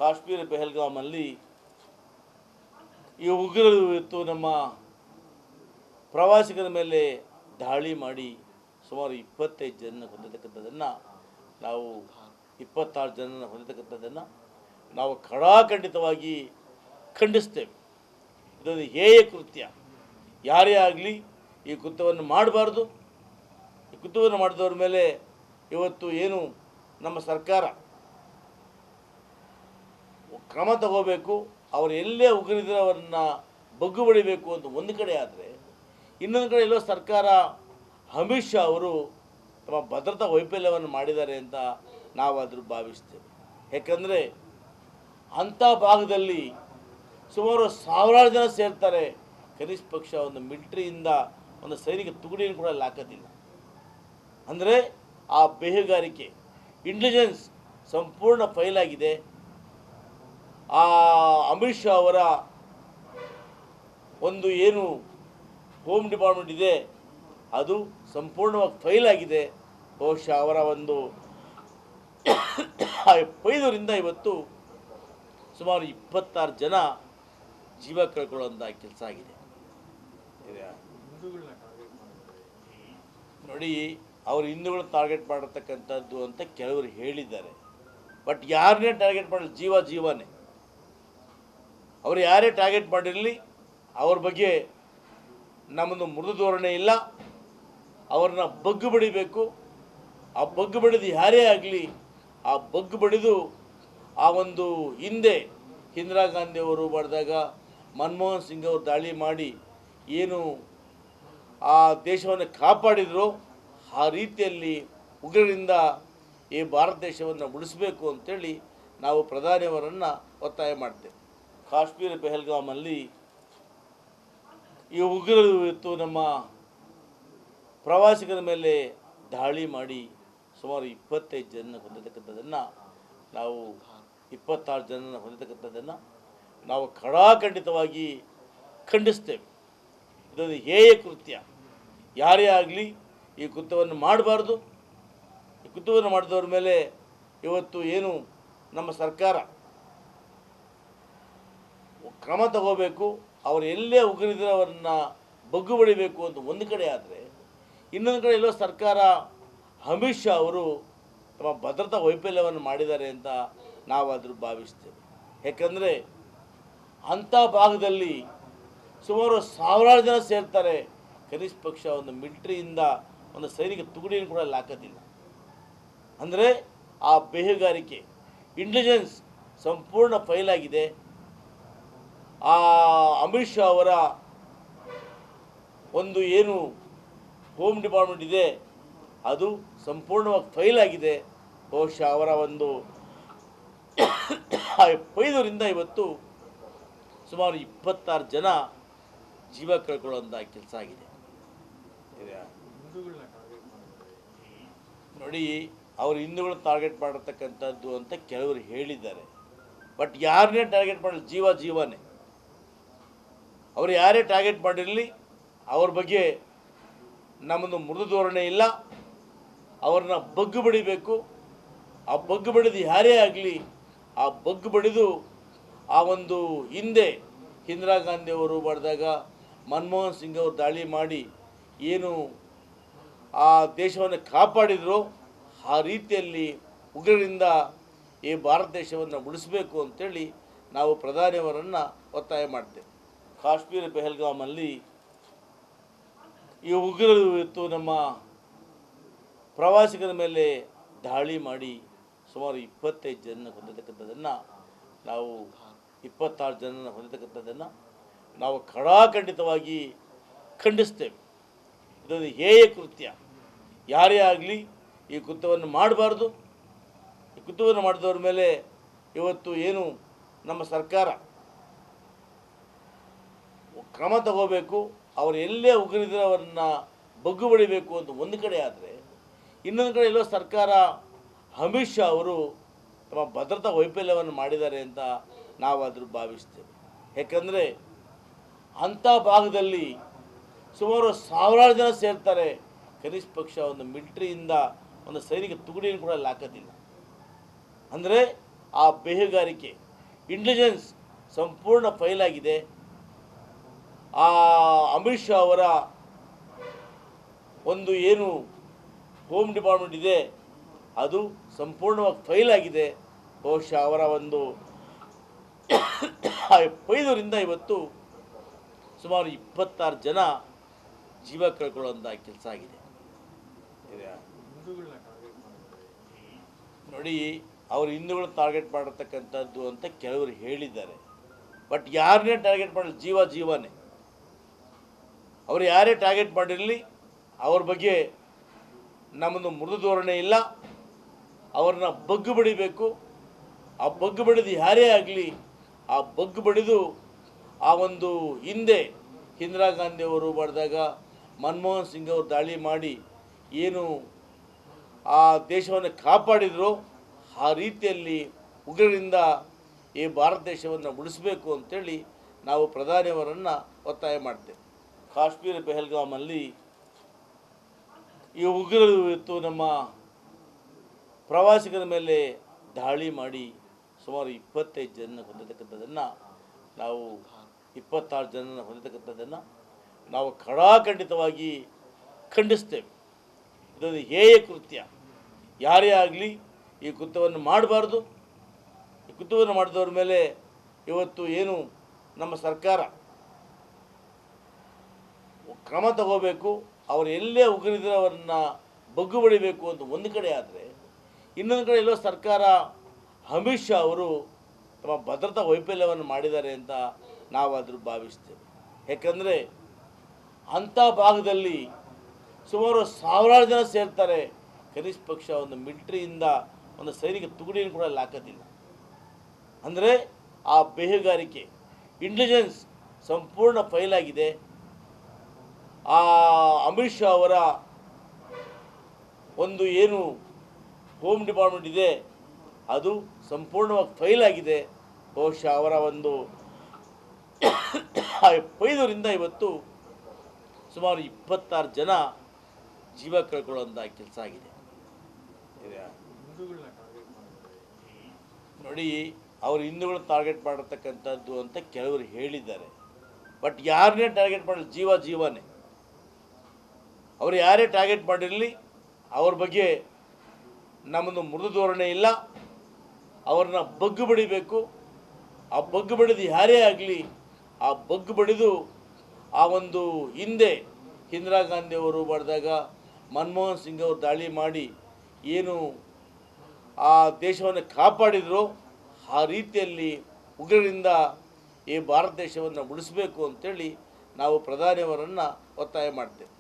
ಕಾಶ್ಮೀರ ಪೆಹಲ್ಗಾಮಲ್ಲಿ ಈ ಉಗ್ರರು ಇವತ್ತು ನಮ್ಮ ಪ್ರವಾಸಿಗರ ಮೇಲೆ ದಾಳಿ ಮಾಡಿ ಸುಮಾರು 25 ಜನ ಹೊಂದಿರತಕ್ಕಂಥದ್ದನ್ನು ನಾವು 26 ಜನನ ಹೊಂದಿರತಕ್ಕಂಥದ್ದನ್ನು ನಾವು ಖಡಾಖಂಡಿತವಾಗಿ ಖಂಡಿಸ್ತೇವೆ. ಇದೊಂದು ಹೇಯ ಕೃತ್ಯ. ಯಾರೇ ಆಗಲಿ ಈ ಕೃತ್ಯವನ್ನು ಮಾಡಬಾರ್ದು. ಈ ಕೃತ್ಯವನ್ನು ಮಾಡಿದವ್ರ ಮೇಲೆ ಇವತ್ತು ಏನು ನಮ್ಮ ಸರ್ಕಾರ ಕ್ರಮ ತಗೋಬೇಕು. ಅವರು ಎಲ್ಲೇ ಉಗ್ರಿದ್ರೆ ಅವರನ್ನ ಬಗ್ಗು ಬಡಿಬೇಕು ಅಂತ ಒಂದು ಕಡೆ ಆದರೆ, ಇನ್ನೊಂದು ಕಡೆ ಎಲ್ಲೋ ಸರ್ಕಾರ ಅಮಿತ್ ಶಾ ಅವರು ತಮ್ಮ ಭದ್ರತಾ ವೈಫಲ್ಯವನ್ನು ಮಾಡಿದ್ದಾರೆ ಅಂತ ನಾವಾದರೂ ಭಾವಿಸ್ತೇವೆ. ಯಾಕಂದರೆ ಅಂಥ ಭಾಗದಲ್ಲಿ ಸುಮಾರು ಸಾವಿರಾರು ಜನ ಸೇರ್ತಾರೆ. ಕನಿಷ್ಠ ಪಕ್ಷ ಒಂದು ಮಿಲಿಟರಿಯಿಂದ ಒಂದು ಸೈನಿಕ ತುಕಡಿಯನ್ನು ಕೂಡ ಅಲ್ಲಿ ಹಾಕೋದಿಲ್ಲ. ಅಂದರೆ ಆ ಬೇಹುಗಾರಿಕೆ ಇಂಟೆಲಿಜೆನ್ಸ್ ಸಂಪೂರ್ಣ ಫೈಲ್ ಆಗಿದೆ. ಆ ಅಮಿತ್ ಶಾ ಅವರ ಒಂದು ಏನು ಹೋಮ್ ಡಿಪಾರ್ಟ್ಮೆಂಟ್ ಇದೆ ಅದು ಸಂಪೂರ್ಣವಾಗಿ ಫೈಲ್ ಆಗಿದೆ. ಬಹುಶಃ ಅವರ ಒಂದು ಪೈದೂರಿಂದ ಇವತ್ತು ಸುಮಾರು 26 ಜನ ಜೀವ ಕಳ್ಕೊಳ್ಳುವಂಥ ಕೆಲಸ ಆಗಿದೆ. ನೋಡಿ, ಅವರು ಹಿಂದೂಗಳನ್ನ ಟಾರ್ಗೆಟ್ ಮಾಡಿರ್ತಕ್ಕಂಥದ್ದು ಅಂತ ಕೆಲವರು ಹೇಳಿದ್ದಾರೆ. ಬಟ್ ಯಾರನ್ನೇ ಟಾರ್ಗೆಟ್ ಮಾಡಲಿ, ಜೀವನೇ. ಅವರು ಯಾರೇ ಟಾರ್ಗೆಟ್ ಮಾಡಿರಲಿ, ಅವ್ರ ಬಗ್ಗೆ ನಮ್ಮದು ಮೃದು ಧೋರಣೆ ಇಲ್ಲ. ಅವ್ರನ್ನ ಬಗ್ಗು ಬಡಿಬೇಕು. ಆ ಬಗ್ಗು ಬಡಿದು ಯಾರೇ ಆಗಲಿ, ಆ ಬಗ್ಗು ಬಡಿದು ಆ ಒಂದು ಹಿಂದೆ ಇಂದಿರಾ ಗಾಂಧಿ ಅವರು ಮಾಡಿದಾಗ ಮನಮೋಹನ್ ಸಿಂಗ್ ಅವರು ದಾಳಿ ಮಾಡಿ ಏನು ಆ ದೇಶವನ್ನು ಕಾಪಾಡಿದ್ರು, ಆ ರೀತಿಯಲ್ಲಿ ಉಗ್ರರಿಂದ ಈ ಭಾರತ ದೇಶವನ್ನು ಉಳಿಸಬೇಕು ಅಂತೇಳಿ ನಾವು ಪ್ರಧಾನಿಯವರನ್ನು ಒತ್ತಾಯ ಮಾಡ್ತೇವೆ. ಕಾಶ್ಮೀರ ಪೆಹಲ್ಗಾಮಲ್ಲಿ ಈ ಉಗ್ರರು ಇವತ್ತು ನಮ್ಮ ಪ್ರವಾಸಿಗರ ಮೇಲೆ ದಾಳಿ ಮಾಡಿ ಸುಮಾರು 25 ಜನ ಹೊಂದಿರತಕ್ಕಂಥದ್ದನ್ನು ನಾವು 26 ಜನನ ಹೊಂದಿರತಕ್ಕಂಥದ್ದನ್ನು ನಾವು ಖಡಾಖಂಡಿತವಾಗಿ ಖಂಡಿಸ್ತೇವೆ. ಇದೊಂದು ಹೇಯ ಕೃತ್ಯ. ಯಾರೇ ಆಗಲಿ ಈ ಕೃತ್ಯವನ್ನು ಮಾಡಬಾರ್ದು. ಈ ಕೃತ್ಯವನ್ನು ಮಾಡಿದವ್ರ ಮೇಲೆ ಇವತ್ತು ಏನು ನಮ್ಮ ಸರ್ಕಾರ ಕ್ರಮ ತಗೋಬೇಕು. ಅವರು ಎಲ್ಲೇ ಉಗ್ರಿದ್ರೆ ಅವರನ್ನ ಬಗ್ಗು ಬಡಿಬೇಕು ಅಂತ ಒಂದು ಕಡೆ ಆದರೆ, ಇನ್ನೊಂದು ಕಡೆ ಎಲ್ಲೋ ಸರ್ಕಾರ ಅಮಿತ್ ಶಾ ಅವರು ತಮ್ಮ ಭದ್ರತಾ ವೈಫಲ್ಯವನ್ನು ಮಾಡಿದ್ದಾರೆ ಅಂತ ನಾವಾದರೂ ಭಾವಿಸ್ತೇವೆ. ಯಾಕಂದರೆ ಅಂಥ ಭಾಗದಲ್ಲಿ ಸುಮಾರು ಸಾವಿರಾರು ಜನ ಸೇರ್ತಾರೆ. ಕನಿಷ್ಠ ಪಕ್ಷ ಒಂದು ಮಿಲಿಟರಿಯಿಂದ ಒಂದು ಸೈನಿಕ ತುಕಡಿಯನ್ನು ಕೂಡ ಅಲ್ಲಿ ಹಾಕೋದಿಲ್ಲ. ಅಂದರೆ ಆ ಬೇಹುಗಾರಿಕೆ ಇಂಟೆಲಿಜೆನ್ಸ್ ಸಂಪೂರ್ಣ ಫೈಲ್ ಆಗಿದೆ. ಆ ಅಮಿತ್ ಶಾ ಅವರ ಒಂದು ಏನು ಹೋಮ್ ಡಿಪಾರ್ಟ್ಮೆಂಟ್ ಇದೆ ಅದು ಸಂಪೂರ್ಣವಾಗಿ ಫೈಲ್ ಆಗಿದೆ. ಬಹುಶಃ ಅವರ ಒಂದು ಪೈದೂರಿಂದ ಇವತ್ತು ಸುಮಾರು 26 ಜನ ಜೀವ ಕಳ್ಕೊಳ್ಳುವಂಥ ಕೆಲಸ ಆಗಿದೆ. ನೋಡಿ, ಅವರು ಹಿಂದೂಗಳನ್ನ ಟಾರ್ಗೆಟ್ ಮಾಡಿರ್ತಕ್ಕಂಥದ್ದು ಅಂತ ಕೆಲವರು ಹೇಳಿದ್ದಾರೆ. ಬಟ್ ಯಾರನ್ನೇ ಟಾರ್ಗೆಟ್ ಮಾಡಲಿ, ಜೀವನೇ. ಅವರು ಯಾರೇ ಟಾರ್ಗೆಟ್ ಮಾಡಿರಲಿ, ಅವ್ರ ಬಗ್ಗೆ ನಮ್ಮದು ಮೃದು ಧೋರಣೆ ಇಲ್ಲ. ಅವ್ರನ್ನ ಬಗ್ಗು ಬಡಿಬೇಕು. ಆ ಬಗ್ಗು ಬಡಿದು ಯಾರೇ ಆಗಲಿ, ಆ ಬಗ್ಗು ಬಡಿದು ಆ ಒಂದು ಹಿಂದೆ ಇಂದಿರಾ ಗಾಂಧಿ ಅವರು ಮಾಡಿದಾಗ ಮನಮೋಹನ್ ಸಿಂಗ್ ಅವರು ದಾಳಿ ಮಾಡಿ ಏನು ಆ ದೇಶವನ್ನು ಕಾಪಾಡಿದ್ರು, ಆ ರೀತಿಯಲ್ಲಿ ಉಗ್ರರಿಂದ ಈ ಭಾರತ ದೇಶವನ್ನು ಉಳಿಸಬೇಕು ಅಂತೇಳಿ ನಾವು ಪ್ರಧಾನಿಯವರನ್ನು ಒತ್ತಾಯ ಮಾಡ್ತೇವೆ. ಕಾಶ್ಮೀರ ಪೆಹಲ್ಗಾಮಲ್ಲಿ ಈ ಉಗ್ರರು ಇವತ್ತು ನಮ್ಮ ಪ್ರವಾಸಿಗರ ಮೇಲೆ ದಾಳಿ ಮಾಡಿ ಸುಮಾರು 25 ಜನ ಹೊಂದಿರತಕ್ಕಂಥದ್ದನ್ನು ನಾವು 26 ಜನನ ಹೊಂದಿರತಕ್ಕಂಥದ್ದನ್ನು ನಾವು ಖಡಾಖಂಡಿತವಾಗಿ ಖಂಡಿಸ್ತೇವೆ. ಇದೊಂದು ಹೇಯ ಕೃತ್ಯ. ಯಾರೇ ಆಗಲಿ ಈ ಕೃತ್ಯವನ್ನು ಮಾಡಬಾರ್ದು. ಈ ಕೃತ್ಯವನ್ನು ಮಾಡಿದವ್ರ ಮೇಲೆ ಇವತ್ತು ಏನು ನಮ್ಮ ಸರ್ಕಾರ ಕ್ರಮ ತಗೋಬೇಕು. ಅವರು ಎಲ್ಲೇ ಉಗ್ರಿದ್ರೆ ಅವರನ್ನ ಬಗ್ಗು ಬಡಿಬೇಕು ಅಂತ ಒಂದು ಕಡೆ ಆದರೆ, ಇನ್ನೊಂದು ಕಡೆ ಎಲ್ಲೋ ಸರ್ಕಾರ ಅಮಿತ್ ಶಾ ಅವರು ತಮ್ಮ ಭದ್ರತಾ ವೈಫಲ್ಯವನ್ನು ಮಾಡಿದ್ದಾರೆ ಅಂತ ನಾವಾದರೂ ಭಾವಿಸ್ತೇವೆ. ಯಾಕಂದರೆ ಅಂಥ ಭಾಗದಲ್ಲಿ ಸುಮಾರು ಸಾವಿರಾರು ಜನ ಸೇರ್ತಾರೆ. ಕನಿಷ್ಠ ಪಕ್ಷ ಒಂದು ಮಿಲಿಟರಿಯಿಂದ ಒಂದು ಸೈನಿಕ ತುಕಡಿಯನ್ನು ಕೂಡ ಅಲ್ಲಿ ಹಾಕೋದಿಲ್ಲ. ಅಂದರೆ ಆ ಬೇಹುಗಾರಿಕೆ ಇಂಟೆಲಿಜೆನ್ಸ್ ಸಂಪೂರ್ಣ ಫೈಲ್ ಆಗಿದೆ. ಆ ಅಮಿತ್ ಶಾ ಅವರ ಒಂದು ಏನು ಹೋಮ್ ಡಿಪಾರ್ಟ್ಮೆಂಟ್ ಇದೆ ಅದು ಸಂಪೂರ್ಣವಾಗಿ ಫೈಲ್ ಆಗಿದೆ. ಬಹುಶಃ ಅವರ ಒಂದು 5ರಿಂದ ಇವತ್ತು ಸುಮಾರು 26 ಜನ ಜೀವ ಕಳ್ಕೊಳ್ಳುವಂಥ ಕೆಲಸ ಆಗಿದೆ. ನೋಡಿ, ಅವರು ಹಿಂದೂಗಳನ್ನ ಟಾರ್ಗೆಟ್ ಮಾಡಿರ್ತಕ್ಕಂಥದ್ದು ಅಂತ ಕೆಲವರು ಹೇಳಿದ್ದಾರೆ. ಬಟ್ ಯಾರನ್ನೇ ಟಾರ್ಗೆಟ್ ಮಾಡಲಿ, ಜೀವನೇ. ಅವರು ಯಾರೇ ಟಾರ್ಗೆಟ್ ಮಾಡಿರಲಿ ಅವ್ರ ಬಗ್ಗೆ ನಮ್ಮದು ಮೃದು ಧೋರಣೆ ಇಲ್ಲ. ಅವ್ರನ್ನ ಬಗ್ಗು ಬಡಿಬೇಕು. ಆ ಬಗ್ಗು ಬಡಿದು ಯಾರೇ ಆಗಲಿ ಆ ಬಗ್ಗು ಬಡಿದು ಆ ಒಂದು ಹಿಂದೆ ಇಂದಿರಾ ಗಾಂಧಿ ಅವರು ಮಾಡಿದಾಗ ಮನಮೋಹನ್ ಸಿಂಗ್ ಅವರು ದಾಳಿ ಮಾಡಿ ಏನು ಆ ದೇಶವನ್ನು ಕಾಪಾಡಿದ್ರು, ಆ ರೀತಿಯಲ್ಲಿ ಉಗ್ರರಿಂದ ಈ ಭಾರತ ದೇಶವನ್ನು ಉಳಿಸಬೇಕು ಅಂತೇಳಿ ನಾವು ಪ್ರಧಾನಿಯವರನ್ನು ಒತ್ತಾಯ ಮಾಡ್ತೇವೆ. ಕಾಶ್ಮೀರ ಪೆಹಲ್ಗಾಮಲ್ಲಿ ಈ ಉಗ್ರರು ಇವತ್ತು ನಮ್ಮ ಪ್ರವಾಸಿಗರ ಮೇಲೆ ದಾಳಿ ಮಾಡಿ ಸುಮಾರು 25 ಜನ ಹೊಂದಿರತಕ್ಕಂಥದ್ದನ್ನು ನಾವು 26 ಜನ ಹೊಂದಿರತಕ್ಕಂಥದ್ದನ್ನು ನಾವು ಖಡಾಖಂಡಿತವಾಗಿ ಖಂಡಿಸ್ತೇವೆ. ಇದೊಂದು ಹೇಯ ಕೃತ್ಯ. ಯಾರೇ ಆಗಲಿ ಈ ಕೃತ್ಯವನ್ನು ಮಾಡಬಾರ್ದು. ಈ ಕೃತ್ಯವನ್ನು ಮಾಡಿದವ್ರ ಮೇಲೆ ಇವತ್ತು ಏನು ನಮ್ಮ ಸರ್ಕಾರ ಕ್ರಮ ತಗೋಬೇಕು. ಅವರು ಎಲ್ಲೇ ಉಗ್ರರಿದ್ರೆ ಅವರನ್ನು ಬಗ್ಗು ಬಡಿಬೇಕು ಅಂತ ಒಂದು ಕಡೆ ಆದರೆ, ಇನ್ನೊಂದು ಕಡೆ ಎಲ್ಲೋ ಸರ್ಕಾರ ಅಮಿತ್ ಶಾ ಅವರು ತಮ್ಮ ಭದ್ರತಾ ವೈಫಲ್ಯವನ್ನು ಮಾಡಿದ್ದಾರೆ ಅಂತ ನಾವು ಅದ್ರ ಭಾವಿಸ್ತೇವೆ. ಯಾಕಂದರೆ ಅಂಥ ಭಾಗದಲ್ಲಿ ಸುಮಾರು ಸಾವಿರಾರು ಜನ ಸೇರ್ತಾರೆ. ಕನಿಷ್ಠ ಪಕ್ಷ ಒಂದು ಮಿಲಿಟ್ರಿಯಿಂದ ಒಂದು ಸೈನಿಕ ತುಕಡಿಯನ್ನು ಕೂಡ ಅಲ್ಲಿ ಹಾಕೋದಿಲ್ಲ. ಅಂದರೆ ಆ ಬೇಹುಗಾರಿಕೆ ಇಂಟೆಲಿಜೆನ್ಸ್ ಸಂಪೂರ್ಣ ಫೈಲ್ ಆಗಿದೆ. ಆ ಅಮಿತ್ ಶಾ ಅವರ ಒಂದು ಏನು ಹೋಮ್ ಡಿಪಾರ್ಟ್ಮೆಂಟ್ ಇದೆ ಅದು ಸಂಪೂರ್ಣವಾಗಿ ಫೈಲ್ ಆಗಿದೆ. ಬಹುಶಃ ಅವರ ಒಂದು 5ರಿಂದ ಇವತ್ತು ಸುಮಾರು 26 ಜನ ಜೀವ ಕಳ್ಕೊಳ್ಳುವಂಥ ಕೆಲಸ ಆಗಿದೆ. ನೋಡಿ, ಅವರು ಹಿಂದೂಗಳನ್ನ ಟಾರ್ಗೆಟ್ ಮಾಡಿರ್ತಕ್ಕಂಥದ್ದು ಅಂತ ಕೆಲವರು ಹೇಳಿದ್ದಾರೆ. ಬಟ್ ಯಾರನ್ನೇ ಟಾರ್ಗೆಟ್ ಮಾಡಲಿ, ಜೀವನೇ. ಅವರು ಯಾರೇ ಟಾರ್ಗೆಟ್ ಮಾಡಿರಲಿ ಅವ್ರ ಬಗ್ಗೆ ನಮ್ಮದು ಮೃದು ಧೋರಣೆ ಇಲ್ಲ. ಅವ್ರನ್ನ ಬಗ್ಗು ಬಡಿಬೇಕು. ಆ ಬಗ್ಗು ಬಡಿದು ಯಾರೇ ಆಗಲಿ ಆ ಬಗ್ಗು ಬಡಿದು ಆ ಒಂದು ಹಿಂದೆ ಇಂದಿರಾ ಗಾಂಧಿ ಅವರು ಮಾಡಿದಾಗ ಮನಮೋಹನ್ ಸಿಂಗ್ ಅವರು ದಾಳಿ ಮಾಡಿ ಏನು ಆ ದೇಶವನ್ನು ಕಾಪಾಡಿದ್ರು, ಆ ರೀತಿಯಲ್ಲಿ ಉಗ್ರರಿಂದ ಈ ಭಾರತ ದೇಶವನ್ನು ಉಳಿಸಬೇಕು ಅಂತೇಳಿ ನಾವು ಪ್ರಧಾನಿಯವರನ್ನು ಒತ್ತಾಯ ಮಾಡ್ತೇವೆ.